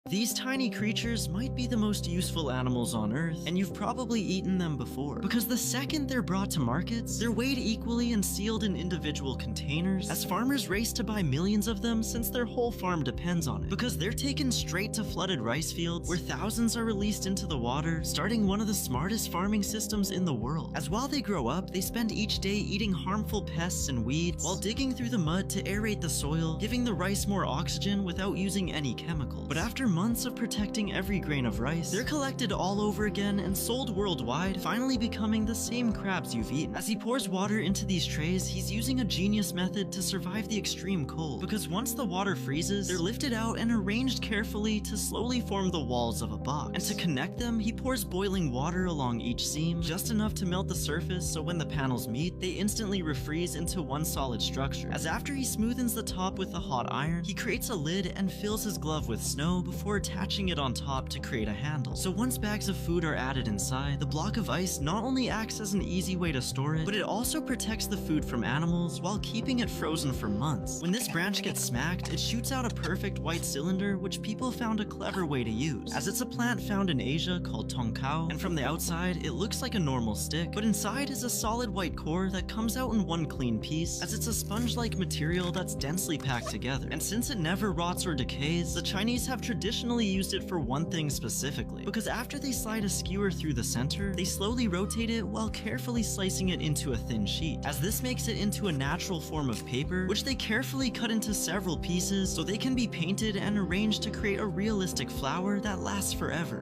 These tiny creatures might be the most useful animals on Earth, and you've probably eaten them before. Because the second they're brought to markets, they're weighed equally and sealed in individual containers, as farmers race to buy millions of them since their whole farm depends on it. Because they're taken straight to flooded rice fields, where thousands are released into the water, starting one of the smartest farming systems in the world. As while they grow up, they spend each day eating harmful pests and weeds, while digging through the mud to aerate the soil, giving the rice more oxygen without using any chemicals. But after months of protecting every grain of rice, they're collected all over again and sold worldwide, finally becoming the same crabs you've eaten. As he pours water into these trays, he's using a genius method to survive the extreme cold, because once the water freezes, they're lifted out and arranged carefully to slowly form the walls of a box. And to connect them, he pours boiling water along each seam, just enough to melt the surface so when the panels meet, they instantly refreeze into one solid structure. As after he smoothens the top with a hot iron, he creates a lid and fills his glove with snow before attaching it on top to create a handle. So once bags of food are added inside, the block of ice not only acts as an easy way to store it, but it also protects the food from animals while keeping it frozen for months. When this branch gets smacked, it shoots out a perfect white cylinder, which people found a clever way to use, as it's a plant found in Asia called tongkao, and from the outside, it looks like a normal stick, but inside is a solid white core that comes out in one clean piece, as it's a sponge-like material that's densely packed together. And since it never rots or decays, the Chinese have traditionally used it for one thing specifically, because after they slide a skewer through the center, they slowly rotate it while carefully slicing it into a thin sheet, as this makes it into a natural form of paper, which they carefully cut into several pieces so they can be painted and arranged to create a realistic flower that lasts forever.